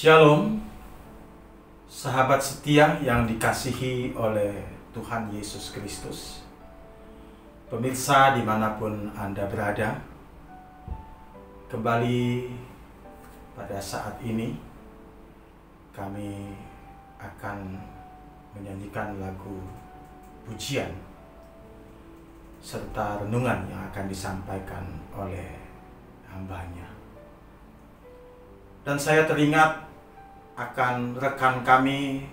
Shalom, sahabat setia yang dikasihi oleh Tuhan Yesus Kristus. Pemirsa dimanapun Anda berada, kembali pada saat ini kami akan menyanyikan lagu pujian serta renungan yang akan disampaikan oleh hambanya. Dan saya teringat akan rekan kami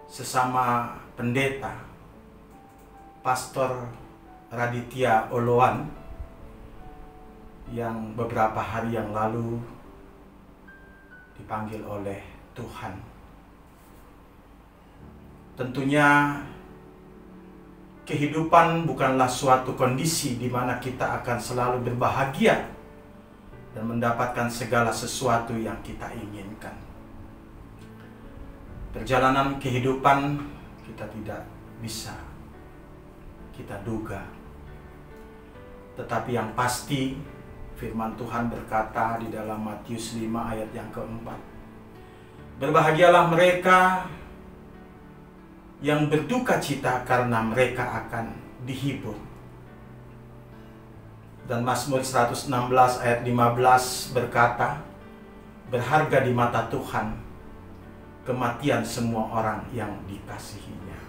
sesama pendeta, Pastor Raditya Oloan, yang beberapa hari yang lalu dipanggil oleh Tuhan. Tentunya kehidupan bukanlah suatu kondisi di mana kita akan selalu berbahagia dan mendapatkan segala sesuatu yang kita inginkan. Perjalanan kehidupan kita tidak bisa kita duga. Tetapi yang pasti firman Tuhan berkata di dalam Matius 5 ayat yang keempat, berbahagialah mereka yang berduka cita karena mereka akan dihibur. Dan Mazmur 116 ayat 15 berkata, berharga di mata Tuhan kematian semua orang yang dikasihinya.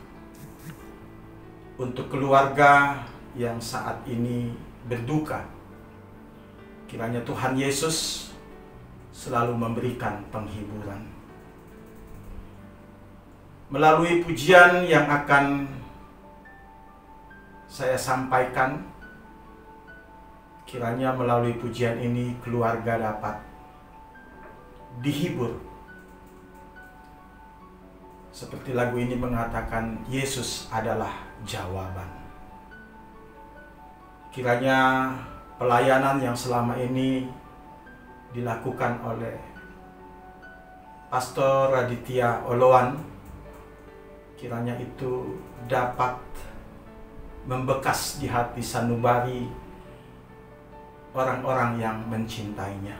Untuk keluarga yang saat ini berduka, kiranya Tuhan Yesus selalu memberikan penghiburan. Melalui pujian yang akan saya sampaikan, kiranya melalui pujian ini keluarga dapat dihibur. Seperti lagu ini mengatakan, Yesus adalah jawaban. Kiranya pelayanan yang selama ini dilakukan oleh Pastor Raditya Oloan, kiranya itu dapat membekas di hati sanubari orang-orang yang mencintainya.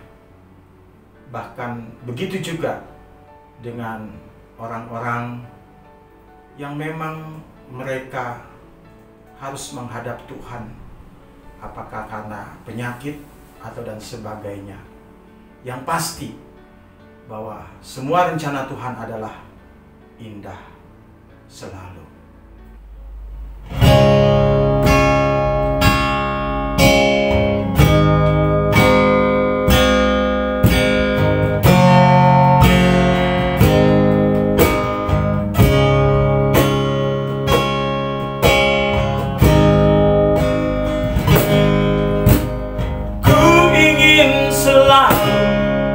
Bahkan begitu juga dengan orang-orang yang memang mereka harus menghadap Tuhan, apakah karena penyakit atau dan sebagainya. Yang pasti bahwa semua rencana Tuhan adalah indah selalu.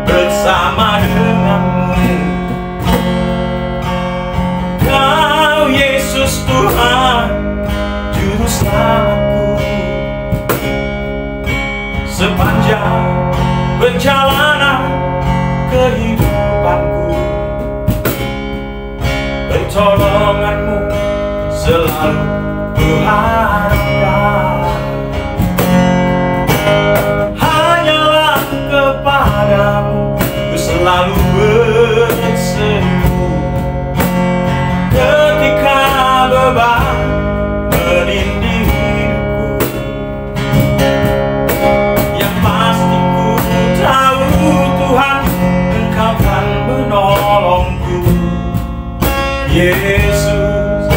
Bersama denganmu, Kau Yesus Tuhan Juru Selamatku. Sepanjang perjalanan kehidupanku, pertolonganmu selalu kuharapkan. Hanyalah kepadamu selalu berseru ketika beban menindih hidupku. Yang pasti ku tahu Tuhan, Engkau kan menolongku. Yesus,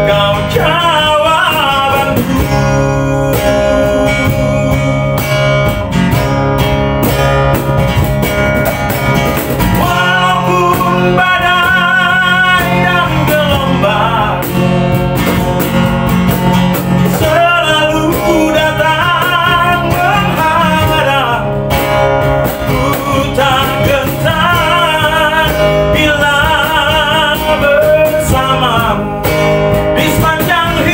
Kau jawabanku. Di sepanjang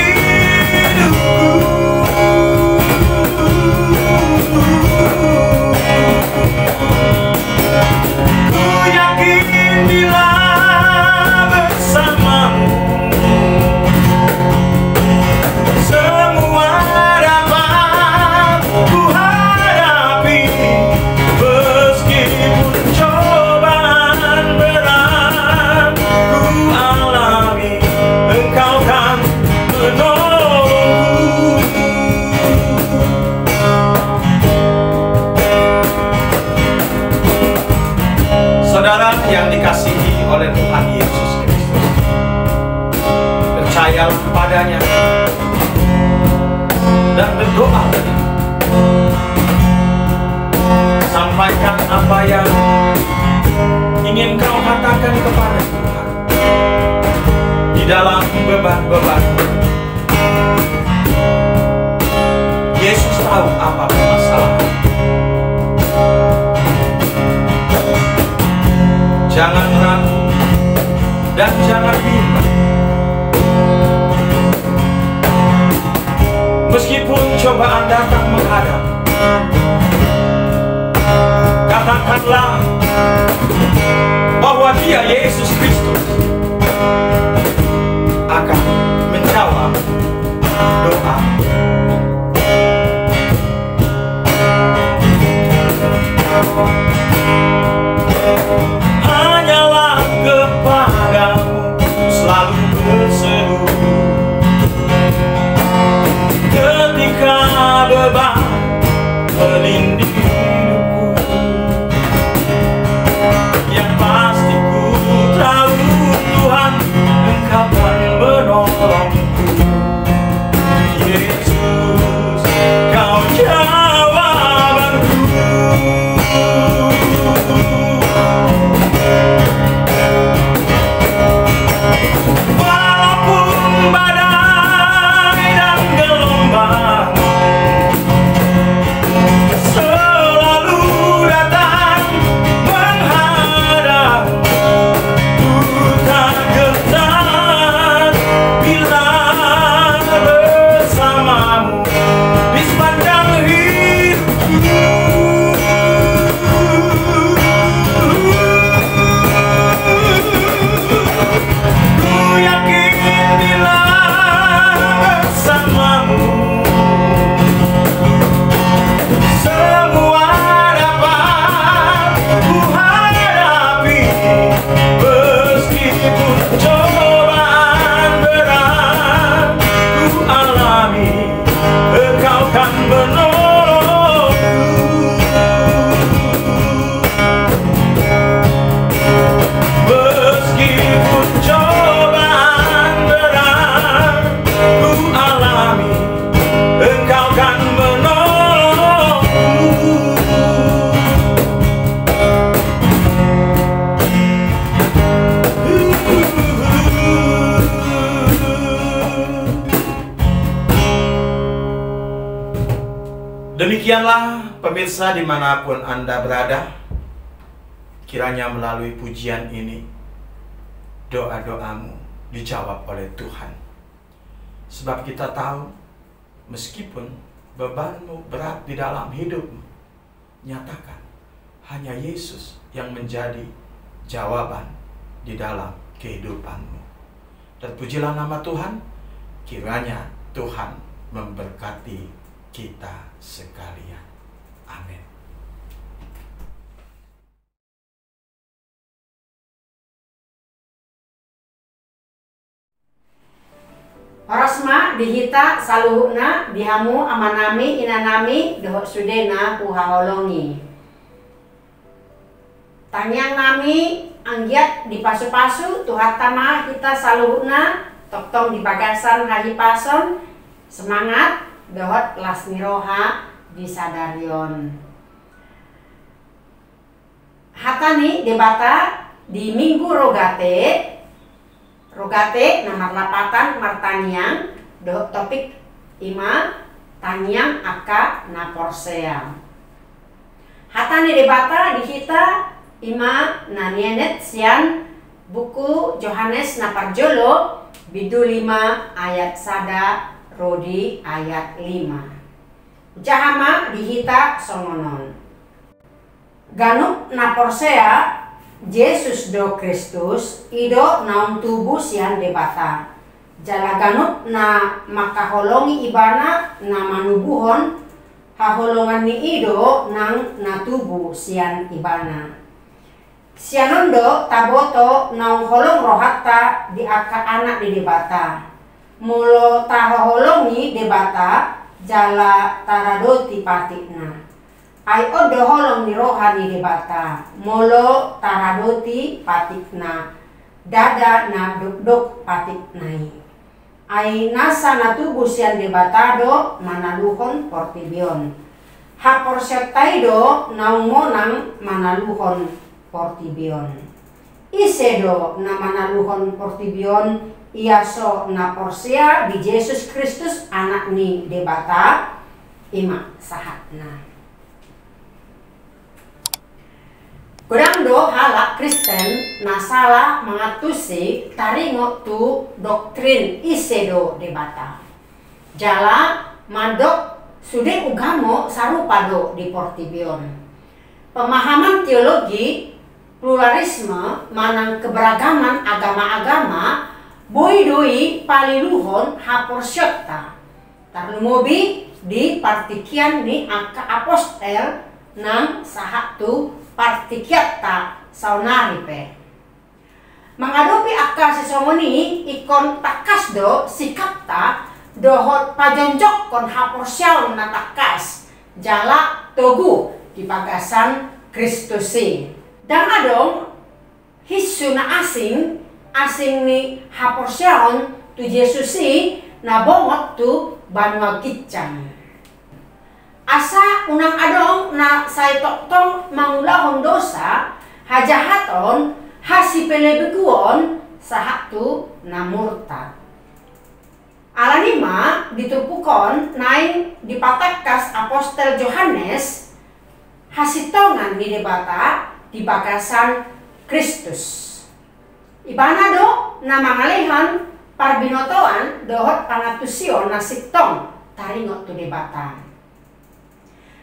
percayalah padanya dan berdoa. Sampaikan apa yang ingin kau katakan kepada Tuhan di dalam beban-beban. Yesus tahu apa permasalahan. Jangan ragu dan jangan bimbang. Meskipun cobaan datang menghadap, katakanlah bahwa Dia, Yesus Kristus, akan menjawab doa. Hanyalah kepadamu selalu berseru ketika beban melindungi hidupku. Yang pasti ku tahu Tuhan, Engkau akan menolongku. Yesus, Kau jawabanku. Walaupun badai dan gelombang selalu datang menghadap, ku tak gentar bila bersamamu di sepanjang hidupku. Ku yakin bila bersamamu semua dapat ku hadapi. Meskipun cobaan berat ku alami, Engkau kan menolongku. Meskipun cobaan berat ku alami, Engkau kan menolongku. Demikianlah pemirsa dimanapun Anda berada, kiranya melalui pujian ini doa-doamu dijawab oleh Tuhan. Sebab kita tahu meskipun bebanmu berat di dalam hidupmu, nyatakan hanya Yesus yang menjadi jawaban di dalam kehidupanmu. Dan pujilah nama Tuhan, kiranya Tuhan memberkati kita sekalian. Amin. Orosma dihita saluhna dihamu amanami inanami dohok sudena uhaholongi. Tanyang nami anggiat di pasu-pasu tuhatama kita saluhna toktong di bagasan haji pason semangat dohot lasmiroha di sadarion. Hatani debata di minggu rogate nomor 8 martaniang dohot topik ima tanyang aka naporsea. Hatani debata di kita ima nanienet sian buku Yohanes Naparjolo bidu 5 ayat sada Rodi ayat 5. Jahama dihita songonon. Ganuk naporsea Yesus do Kristus ido naung tubuh sian debata. Jala ganuk na makaholongi ibana na manubuhon haholongan ni ido nang natubuh sian ibana. Sianondo taboto naung holong rohatta di aka anak di debata. Mulo tahoholongi debata jala taradoti patikna. Ai odo holong ni rohani debata. Mulo taradoti patikna. Dada na duk-duk patiknai. ai nasa na tubuh sian debatado manaluhon portibion. Hapor septaido naumonang manaluhon portibion. Isedo na manaluhon portibion iaso na porsia di Yesus Kristus anak ni debata ima sahatna. Kurang do halak Kristen na salah mengatusi taringo tu doktrin isedo debata. Jala mandok sude ugamo sarupa do di portibion. Pemahaman teologi pluralisme manang keberagaman agama-agama boidoi paliluhon hapor syokta. Tarlumobi di partikian ni aka apostel nang sahatu partikiata saunaripe. Mengadopi aka sesomoni ikon takas do sikapta dohot pajonjok kon hapor syaun na takas jala togu di bagasan Kristusi. Dan adong hisu na asing ni hapor syaun tu Yesusi na bongot tu banwa kicang. Asa unang adong na say toktong mangulahon dosa hajahaton hasipelebeguon sahatu na murtad. Alanima ditupukon naing dipatakas apostel Yohanes hasitongan di debata di bagasan Kristus. Ibana do na mangalehan parbinotoan dohot pangatusion na siktong taringot tu debata.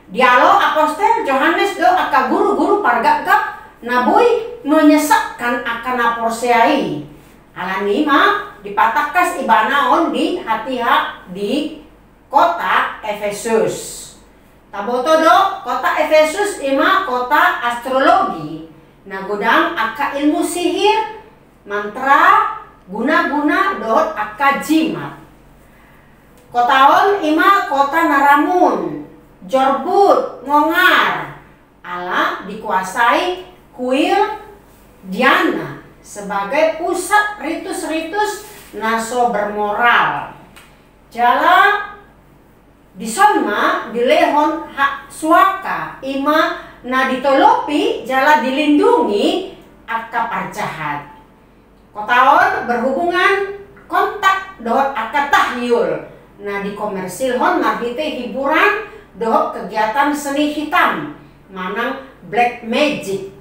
Dialog apostel Yohanes do aka guru-guru pargagap na boy menyesakkan akan aporseai. Alanima dipatakas ibanaon di hatiha di kota Efesus. Taboto do kota Efesus ima kota astrologi. Nagudang aka ilmu sihir, mantra, guna-guna dot aka jimat. Kotaon ima kota naramun. Jorbut, ngongar, ala dikuasai kuil Diana sebagai pusat ritus-ritus naso bermoral. Jala disonma dilehon hak suaka ima na ditolopi jala dilindungi aka parjahat. Kotaon berhubungan kontak dohot aka tahyul na dikomersilhon nabite hiburan dohot kegiatan seni hitam manang black magic.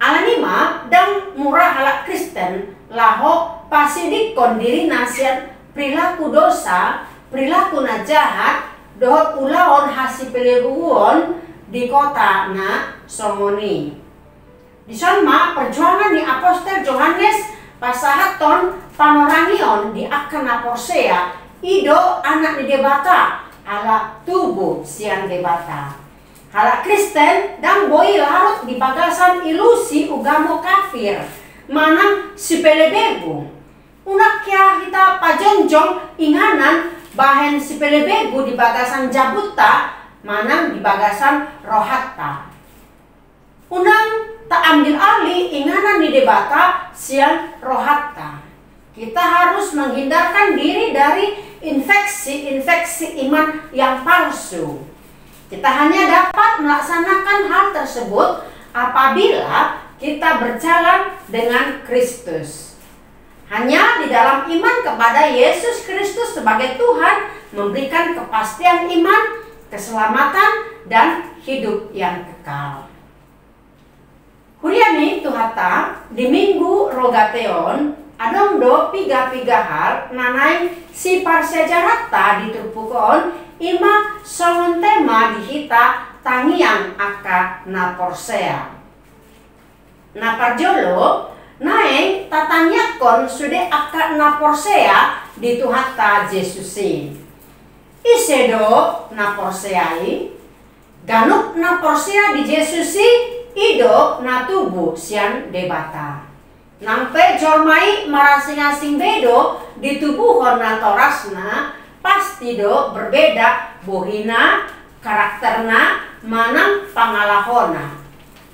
Alanima dan murah halak Kristen laho pasidikon diri nasihat perilaku dosa, perilaku na jahat dohot ulaon hasipeleruon di kota na somoni. Di sana perjuangan di apostel Yohanes pasahaton panorangion di akan aporsea ido anak di debata ala tubuh siang debata. Hala Kristen dan boy larut di bagasan ilusi ugamo kafir manang sipelebegu. Unak kya kita pajonjong inganan bahen sipelebegu di bagasan jabuta manang di bagasan rohatta. Unang tak ambil alih inganan di debata siang rohatta. Kita harus menghindarkan diri dari infeksi iman yang palsu. Kita hanya dapat melaksanakan hal tersebut apabila kita berjalan dengan Kristus. Hanya di dalam iman kepada Yesus Kristus sebagai Tuhan memberikan kepastian iman, keselamatan, dan hidup yang kekal. Huriani tuhata di Minggu Rogateon adong do piga-piga hal nanai si parsejarata diturpukon ima songon tema dihita tangiang aka naporsea. Naparjolo naeng tatanyakon sude aka naporsea dituhata Jesusi. Isedo naporseai ganuk naporsea di Jesusi ido na tubuh sian debata. Nampe jormai marasing-asing bedo di tubuh na torasna pasti do berbeda bohina karakterna manang pangalahona.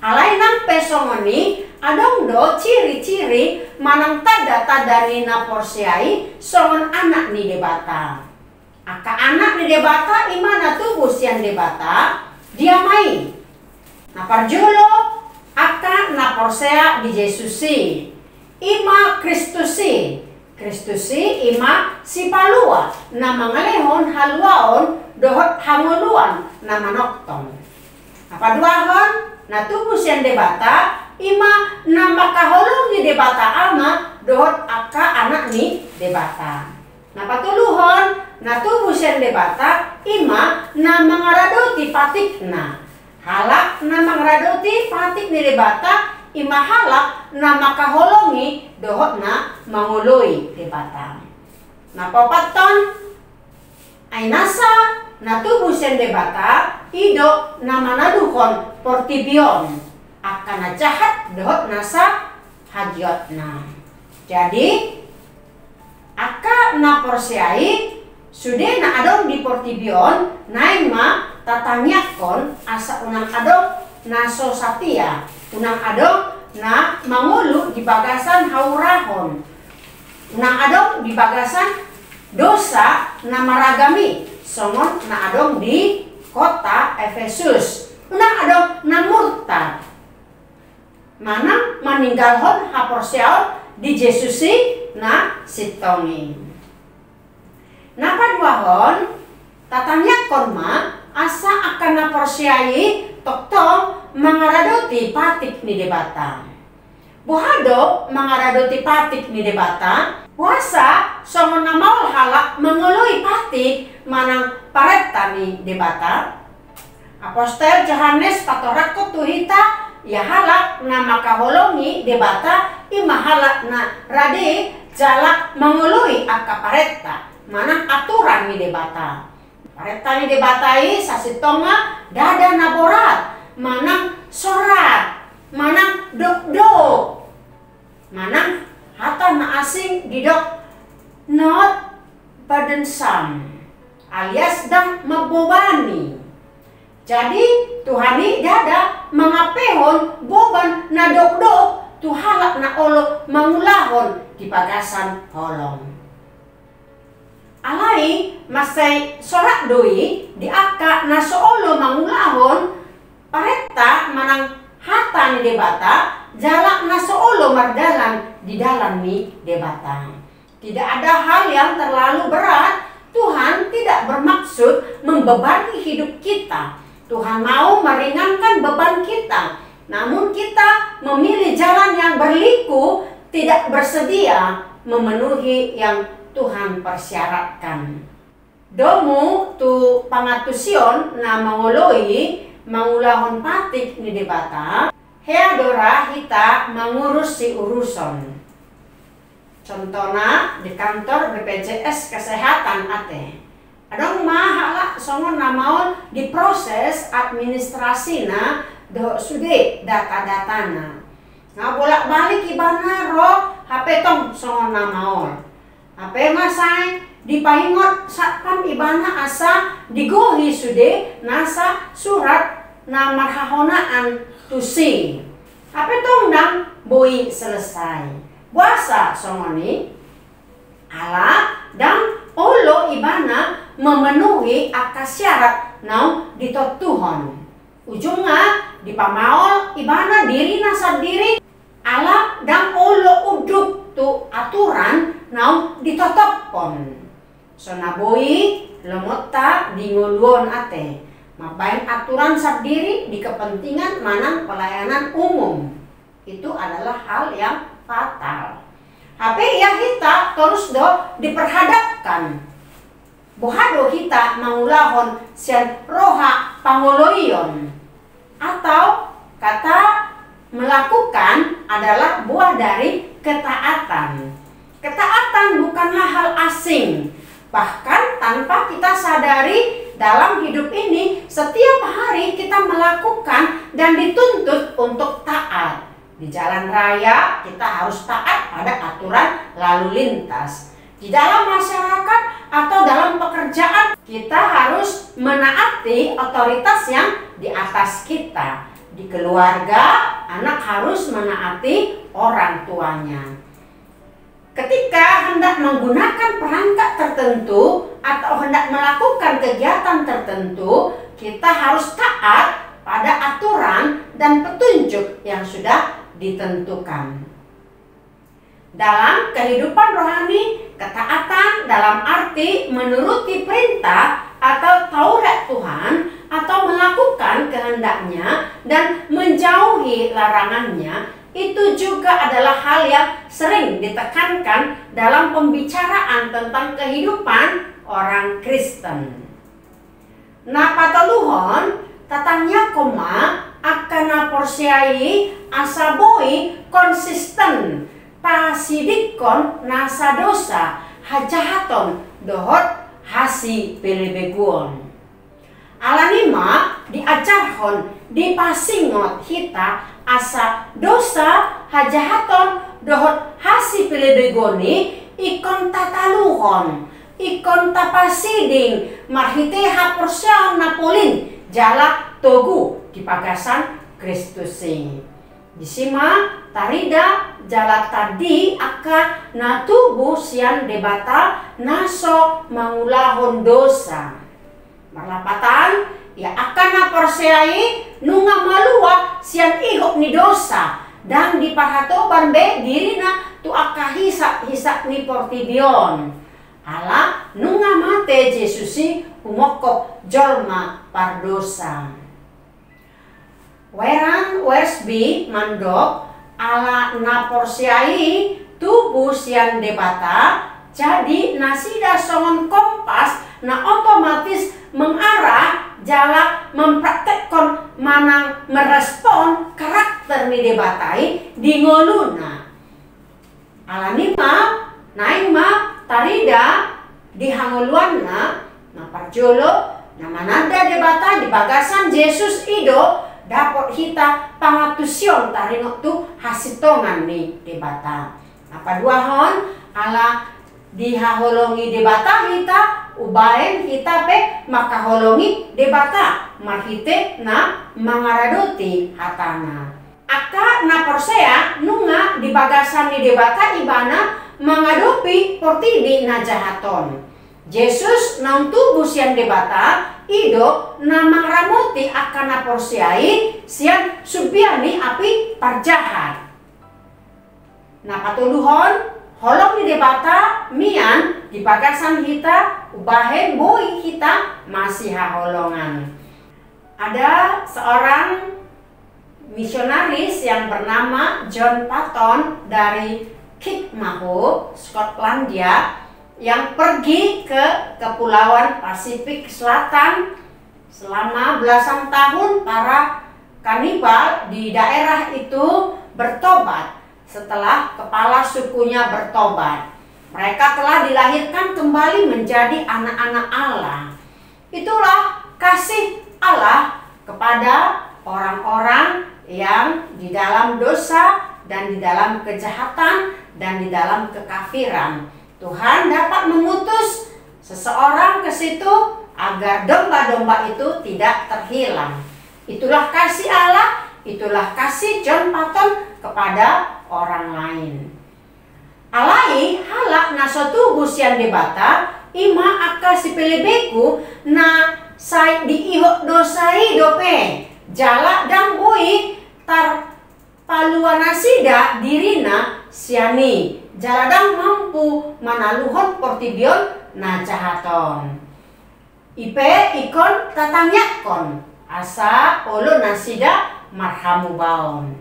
Alai nang pesongoni adong do ciri-ciri manang tada-tadani na porsiai songon anak ni debata. Aka anak ni debata imana tubuh sian debata dia mai. Na parjulo aka na porsea di Yesusi. Ima Kristusi. Kristusi ima si palua na mangalehon haluaon dohot hanguluan na manoktong. Apa duahon na tubuh sian debata ima na makaholong di debata ama dohot aka anak ni debata. Na patuluhon na tubuh sian debata ima na mangaradoti patikna. Halak na mangaradoti patik ni debata ima halak na makaholongi dohot na mangului debata. Na papaton ay nasa na tubuh sian debata ido na manaduhon portibion akan na jahat dohot nasa hagiotna. Jadi aka na porsiai sudah na adong di portibion naima tatanyakon asa unang adong na sosatia unang adong na mangulu di bagasan haurahon unang adong di bagasan dosa na maragami songon na adong di kota Efesus unang adong na murtad mana meninggalhon haporsiaon di Yesusi na sitongi. Napa duahon tatanyakon ma asa akan na porsiai toktong mangaradoti patik ni debata. Buhado mangaradoti patik ni debata puasa songon na maul halak mengeului patik manang pareta ni debata. Apostel Johannes patorakot tuhita ya halak na makaholongi debata ima halak na rade jalak mengeului aka pareta manang aturan ni debata. Pareta ni debatai sasitonga dada naborat manang sorat manang dok-dok manang hata na asing didok not burdensome alias dang membebani. Jadi Tuhani dada mengapehon boban na dok-dok tuhalak na olo mangulahon di pagasan holong. Alai masai sorak doi di aka na soolo mangulahon pareta manang hata ni debata jalak na soolo mardalan di dalam ni debata. Tidak ada hal yang terlalu berat. Tuhan tidak bermaksud membebani hidup kita. Tuhan mau meringankan beban kita. Namun kita memilih jalan yang berliku, tidak bersedia memenuhi yang Tuhan persyaratkan. Domu tu pangatusion na mangoloi mangulahon patik ni debata. Headora hita mengurus si uruson. Contohnya di kantor BPJS Kesehatan ate. Adong mahala songon namaon diproses administrasina do sude data-datana. Nga bolak-balik ibana ro HP tong songon namaon. HP masai dipaingot satpam ibana asa digohi sude nasa surat na marhahonaan tusi. HP tong dang boi selesai. Puasa songoni ala dang olo ibana memenuhi aka syarat nau ditotuhon. Ujungnya dipamaol ibana diri nasa diri ala dang olo uduk tu aturan nau ditotopon. Sonaboi lemota dinguluon ate. Mabain aturan sendiri di kepentingan manang pelayanan umum. Itu adalah hal yang fatal. HP yang kita terus do diperhadapkan. Bohado kita mangulahon sian roha pangoloion. Atau kata melakukan adalah buah dari ketaatan. Ketaatan bukanlah hal asing. Bahkan tanpa kita sadari dalam hidup ini setiap hari kita melakukan dan dituntut untuk taat. Di jalan raya kita harus taat pada aturan lalu lintas. Di dalam masyarakat atau dalam pekerjaan kita harus menaati otoritas yang di atas kita. Di keluarga, anak harus menaati orang tuanya. Ketika hendak menggunakan perangkat tertentu atau hendak melakukan kegiatan tertentu, kita harus taat pada aturan dan petunjuk yang sudah ditentukan. Dalam kehidupan rohani, ketaatan dalam arti menuruti perintah atau Taurat Tuhan atau melakukan kehendaknya dan menjauhi larangannya, itu juga adalah hal yang sering ditekankan dalam pembicaraan tentang kehidupan orang Kristen. Nah, pataluhon tatangnya koma akan naporsiai asaboi konsisten pasidikon nasa dosa hajahaton dohot hasi pelebeguon. Alanima diajarhon dipasingot hita asa dosa hajahaton dohot hasi pelebegoni ikon tataluhon ikon tapasiding marhite haporsion napolin jala togu di pagasan Kristusi. Disima tarida jala tadi aka natubu sian debata naso mangulahon dosa. Marlapatan ya akan naporseai nunga malua sian ihok ni dosa dan di parhatoban be dirina tu aka hisak ni portibion. Ala nunga mate Jesusi umokok jolma pardosa. Weran wersbi mandok ala naporsiai tubuh sian debata jadi nasida songon kompas na otomatis mengarah jala mempraktekkan manang merespon karakter ni debatai di ngoluna. Alanima naima tarida di hangoluanna na parjolo na mananda debata di bagasan Yesus ido dapat hita pangatusion tarinok tu hasitongan ni debata. Apa duahon ala dihaholongi debata hita ubaen hita pe makaholongi debata marhite na mangaradoti hatana. Aka na porsea nunga di bagasan ni debata ibana mengadopi portibi na jahaton. Yesus nang tubuh sian debata ido na mangramoti akan na porsiai sian subiani api parjahat. Na patuluhon holong di debata mian di bagasan hita ubahen boy hita masih haholongan. Ada seorang misionaris yang bernama John Paton dari Kikmaho, Skotlandia, yang pergi ke Kepulauan Pasifik Selatan selama belasan tahun. Para kanibal di daerah itu bertobat setelah kepala sukunya bertobat. Mereka telah dilahirkan kembali menjadi anak-anak Allah. Itulah kasih Allah kepada orang-orang yang di dalam dosa dan di dalam kejahatan dan di dalam kekafiran. Tuhan dapat mengutus seseorang ke situ agar domba-domba itu tidak terhilang. Itulah kasih Allah, itulah kasih John Paton kepada orang lain. Alai halak nasotu busian debata ima aka sipelebeku na sai di ihok dosai dope jala dang bui tar paluanasida dirina siani jaladang mampu manaluhon portibion na jahaton. Ipe ikon tatangyakon asa olo nasida marhamu baon.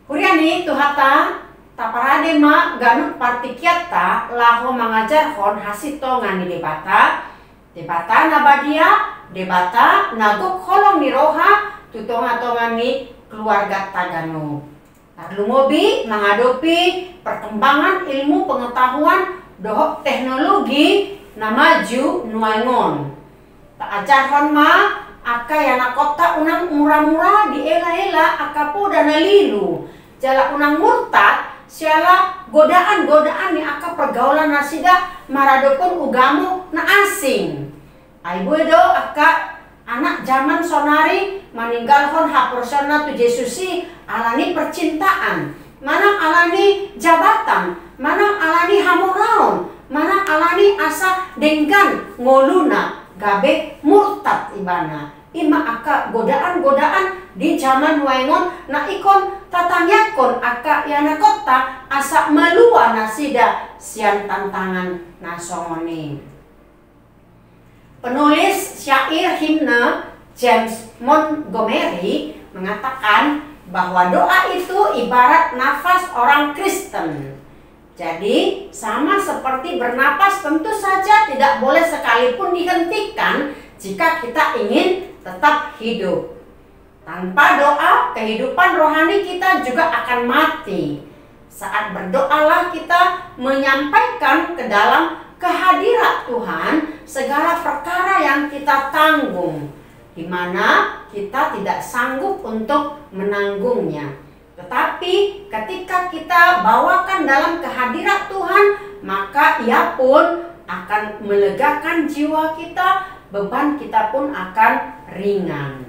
Kuriani tuhata taparade ma ganut partikiata laho mangajarhon hasitongan ni debata nabadia debata nagok holong ni roha tutonga-tongan ni keluarga Tagano. Lumobi menghadapi perkembangan ilmu pengetahuan dohok teknologi na maju nuangon. Tak ajarhon ma aka yana kota unang murah-murah di ela-ela akapo dan lilu. Jala unang murtad siala godaan-godaan ni aka pergaulan nasida maradopon ugamu na asing. Aibu do aka anak zaman sonari meninggalkan hak personal tu Yesusi alani percintaan, mana alani jabatan, mana alani hamuraon, mana alani asa dengan ngoluna gabe murtad ibana. Ima aka godaan-godaan di zaman waingon na ikon tatanyakon aka yana kota asa melua nasida sian tantangan nasongoni. Penulis syair himne James Montgomery mengatakan bahwa doa itu ibarat nafas orang Kristen. Jadi sama seperti bernapas, tentu saja tidak boleh sekalipun dihentikan jika kita ingin tetap hidup. Tanpa doa, kehidupan rohani kita juga akan mati. Saat berdoalah kita menyampaikan ke dalam kehadirat Tuhan segala perkara yang kita tanggung, di mana kita tidak sanggup untuk menanggungnya. Tetapi ketika kita bawakan dalam kehadirat Tuhan, maka Ia pun akan melegakan jiwa kita, beban kita pun akan ringan.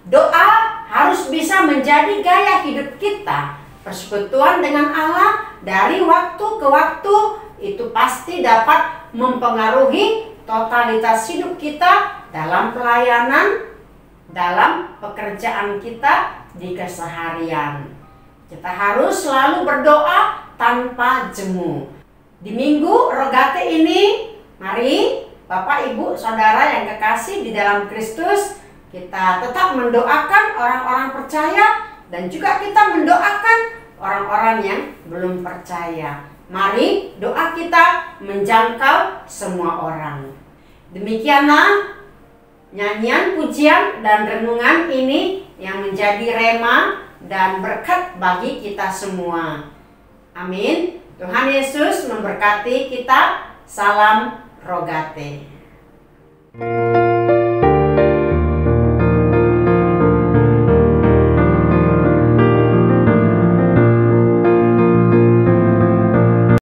Doa harus bisa menjadi gaya hidup kita. Persekutuan dengan Allah dari waktu ke waktu itu pasti dapat mempengaruhi totalitas hidup kita dalam pelayanan, dalam pekerjaan kita di keseharian. Kita harus selalu berdoa tanpa jemu. Di minggu Rogate ini, mari Bapak, Ibu, Saudara yang kekasih di dalam Kristus, kita tetap mendoakan orang-orang percaya dan juga kita mendoakan orang-orang yang belum percaya. Mari doa kita menjangkau semua orang. Demikianlah nyanyian, pujian, dan renungan ini yang menjadi rema dan berkat bagi kita semua. Amin. Tuhan Yesus memberkati kita. Salam Rogate.